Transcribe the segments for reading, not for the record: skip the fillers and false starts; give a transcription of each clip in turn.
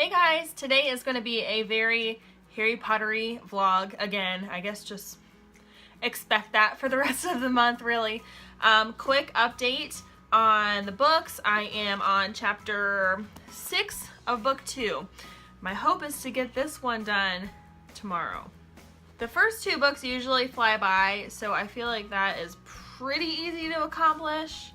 Hey guys, today is going to be a very Harry Potter-y vlog. Again, I guess just expect that for the rest of the month, really. Quick update on the books. I am on chapter 6 of book 2. My hope is to get this one done tomorrow. The first 2 books usually fly by, so I feel like that is pretty easy to accomplish,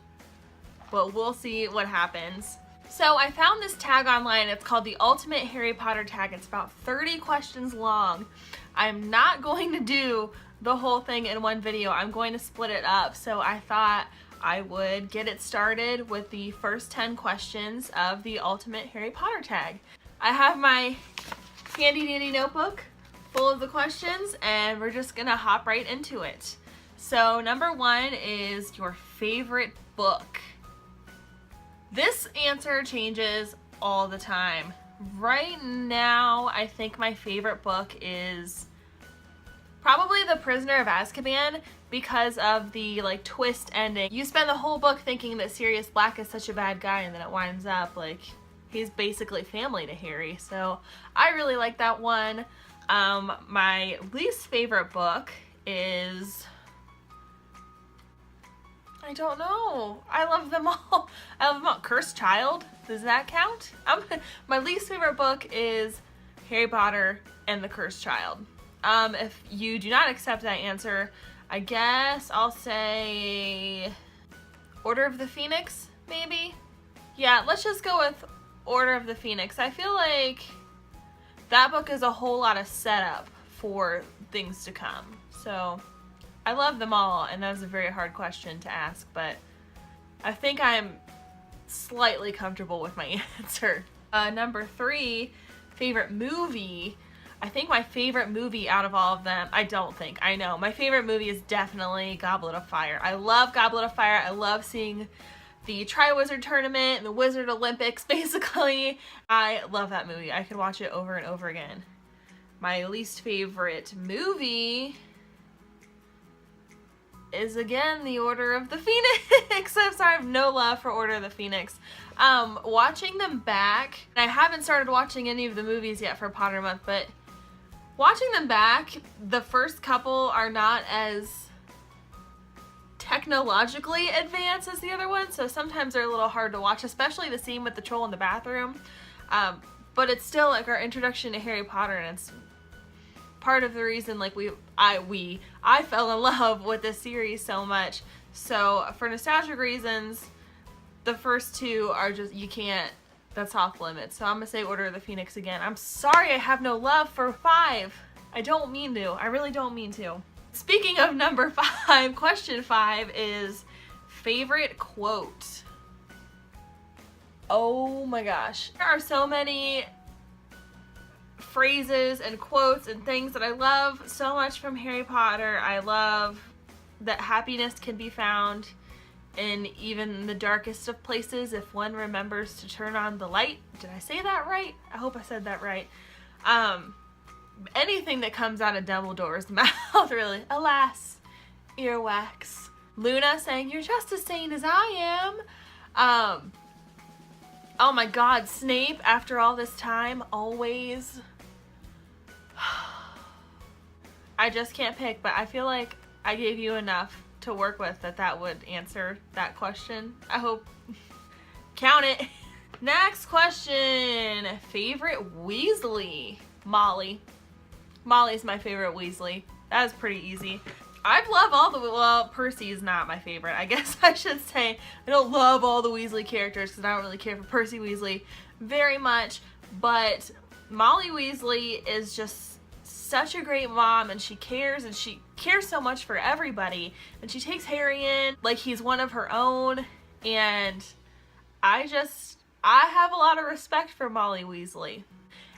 but we'll see what happens. So I found this tag online. It's called the Ultimate Harry Potter Tag. It's about 30 questions long. I'm not going to do the whole thing in one video. I'm going to split it up. So I thought I would get it started with the first 10 questions of the Ultimate Harry Potter Tag. I have my handy dandy notebook full of the questions and we're just gonna hop right into it. So number 1 is your favorite book. This answer changes all the time. Right now, I think my favorite book is probably The Prisoner of Azkaban because of the twist ending. You spend the whole book thinking that Sirius Black is such a bad guy, and then it winds up he's basically family to Harry. So I really like that one. My least favorite book is... I don't know. I love them all. I love them all. Cursed Child. Does that count? My least favorite book is Harry Potter and the Cursed Child. If you do not accept that answer, I guess I'll say Order of the Phoenix, maybe? Yeah, let's just go with Order of the Phoenix. I feel like that book is a whole lot of setup for things to come. So... I love them all, and that was a very hard question to ask, but I think I'm slightly comfortable with my answer. Number 3, favorite movie. I think my favorite movie out of all of them, I know. My favorite movie is definitely Goblet of Fire. I love Goblet of Fire. I love seeing the Triwizard Tournament and the Wizard Olympics, basically. I love that movie. I could watch it over and over again. My least favorite movie is again the Order of the Phoenix. I'm sorry, I have no love for Order of the Phoenix. Watching them back, and I haven't started watching any of the movies yet for Potter Month, but watching them back, the first couple are not as technologically advanced as the other ones, so sometimes they're a little hard to watch, especially the scene with the troll in the bathroom. But it's still our introduction to Harry Potter, and it's part of the reason I fell in love with this series so much. So for nostalgic reasons, the first 2 are just, that's off limits. So I'm gonna say Order of the Phoenix again. I'm sorry I have no love for 5. I don't mean to. I really don't mean to. Speaking of number 5, question 5 is favorite quote. Oh my gosh. There are so many phrases and quotes and things that I love so much from Harry Potter. I love that happiness can be found in even the darkest of places if one remembers to turn on the light. Did I say that right? I hope I said that right. Anything that comes out of Dumbledore's mouth, really. Alas, earwax. Luna saying, "You're just as sane as I am." Oh my god, Snape, after all this time, always... I just can't pick, but I feel like I gave you enough to work with that would answer that question. I hope. Count it. Next question. Favorite Weasley? Molly. Molly's my favorite Weasley. That is pretty easy. I love all the... Well, Percy is not my favorite. I guess I should say I don't love all the Weasley characters because I don't really care for Percy Weasley very much. But Molly Weasley is just such a great mom, and she cares so much for everybody. And she takes Harry in like he's one of her own. And I have a lot of respect for Molly Weasley.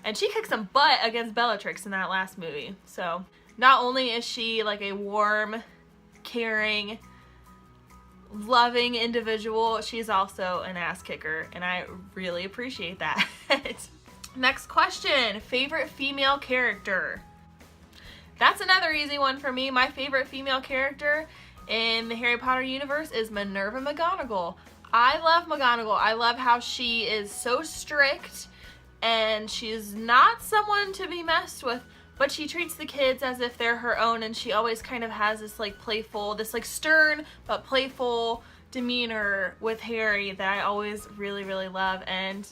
And she kicked some butt against Bellatrix in that last movie. So... not only is she a warm, caring, loving individual, she's also an ass kicker, and I really appreciate that. Next question, favorite female character? That's another easy one for me. My favorite female character in the Harry Potter universe is Minerva McGonagall. I love McGonagall. I love how she is so strict and she's not someone to be messed with, but she treats the kids as if they're her own, and she always kind of has this like playful, this like stern but playful demeanor with Harry that I always really, really love. And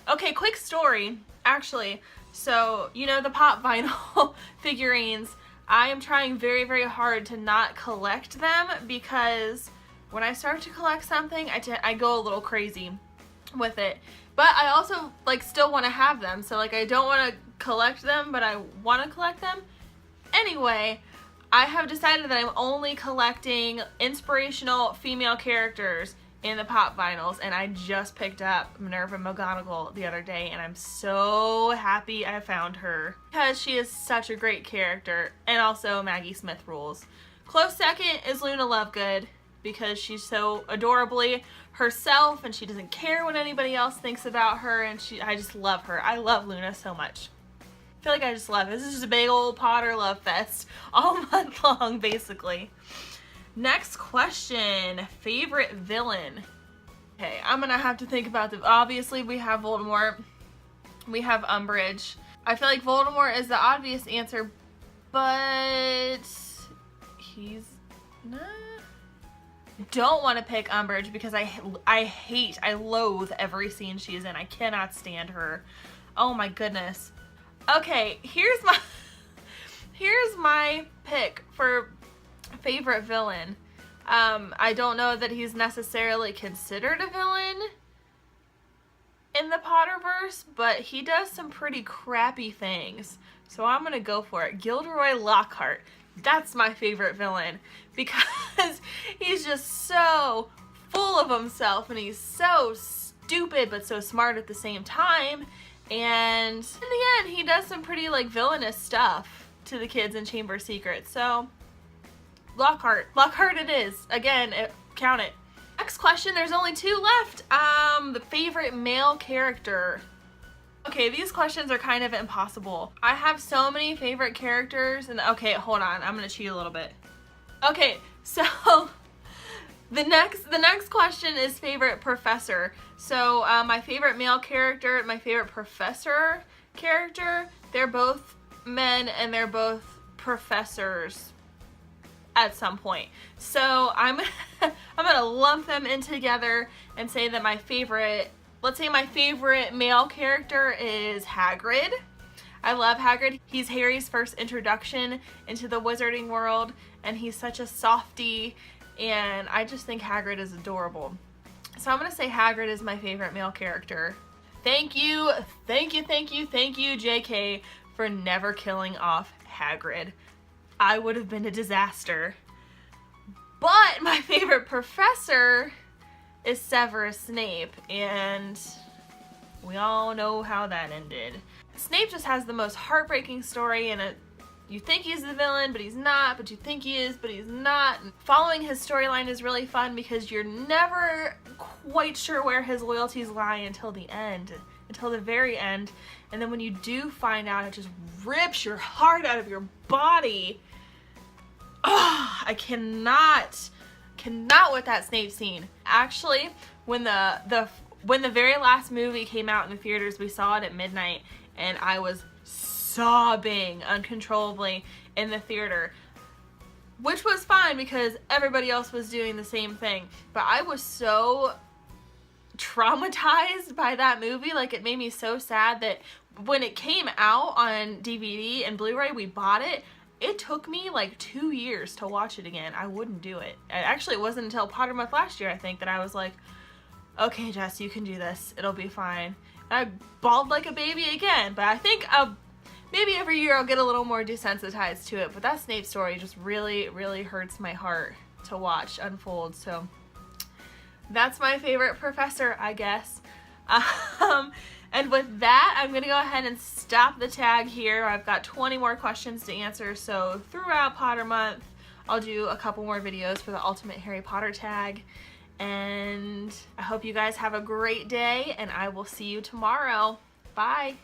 okay, quick story, actually. So, you know, the pop vinyl figurines, I am trying very, very hard to not collect them, because when I start to collect something, I go a little crazy with it. But I also like still want to have them, so like I don't want to collect them, but I want to collect them. Anyway, I have decided that I'm only collecting inspirational female characters in the pop vinyls, and I just picked up Minerva McGonagall the other day, and I'm so happy I found her because she is such a great character, and also Maggie Smith rules. Close second is Luna Lovegood, because she's so adorably herself and she doesn't care what anybody else thinks about her, and I just love her. I love Luna so much. I feel like I just love it. This is just a big old Potter love fest all month long, basically. Next question, favorite villain. Okay, I'm gonna have to think about obviously we have Voldemort, we have Umbridge. I feel like Voldemort is the obvious answer, but he's not. Don't want to pick Umbridge because I loathe every scene she's in. I cannot stand her. Oh my goodness. Okay, here's my pick for favorite villain. I don't know that he's necessarily considered a villain in the Potterverse, but he does some pretty crappy things. So I'm gonna go for it. Gilderoy Lockhart. That's my favorite villain, because he's just so full of himself, and he's so stupid but so smart at the same time. And in the end, he does some pretty like villainous stuff to the kids in Chamber of Secrets. So Lockhart it is. Again, count it. Next question, there's only 2 left. The favorite male character. Okay, these questions are kind of impossible. I have so many favorite characters, and okay, hold on, I'm gonna cheat a little bit. Okay, so the next question is favorite professor. So my favorite male character, my favorite professor character, they're both men and they're both professors at some point. So I'm gonna lump them in together and say that my favorite, let's say my favorite male character is Hagrid. I love Hagrid. He's Harry's first introduction into the wizarding world, and he's such a softie, and I just think Hagrid is adorable. So I'm gonna say Hagrid is my favorite male character. Thank you, JK, for never killing off Hagrid. I would have been a disaster. But my favorite professor is Severus Snape, and we all know how that ended. Snape just has the most heartbreaking story, and you think he's the villain, but he's not, but you think he is, but he's not. And following his storyline is really fun because you're never quite sure where his loyalties lie until the end, until the very end. And then when you do find out, it just rips your heart out of your body. Oh, I cannot with that Snape scene. Actually, when the very last movie came out in the theaters, we saw it at midnight, and I was sobbing uncontrollably in the theater, which was fine because everybody else was doing the same thing. But I was so traumatized by that movie, like it made me so sad that when it came out on DVD and Blu-ray, we bought it. It took me like 2 years to watch it again. I wouldn't do it. Actually, it wasn't until Potter Month last year, I think, that I was like, okay, Jess, you can do this. It'll be fine. And I bawled like a baby again, but I think maybe every year I'll get a little more desensitized to it. But that Snape story just really, really hurts my heart to watch unfold. So that's my favorite professor, I guess. And with that, I'm going to go ahead and stop the tag here. I've got 20 more questions to answer, so throughout Potter Month, I'll do a couple more videos for the Ultimate Harry Potter tag. And I hope you guys have a great day, and I will see you tomorrow. Bye!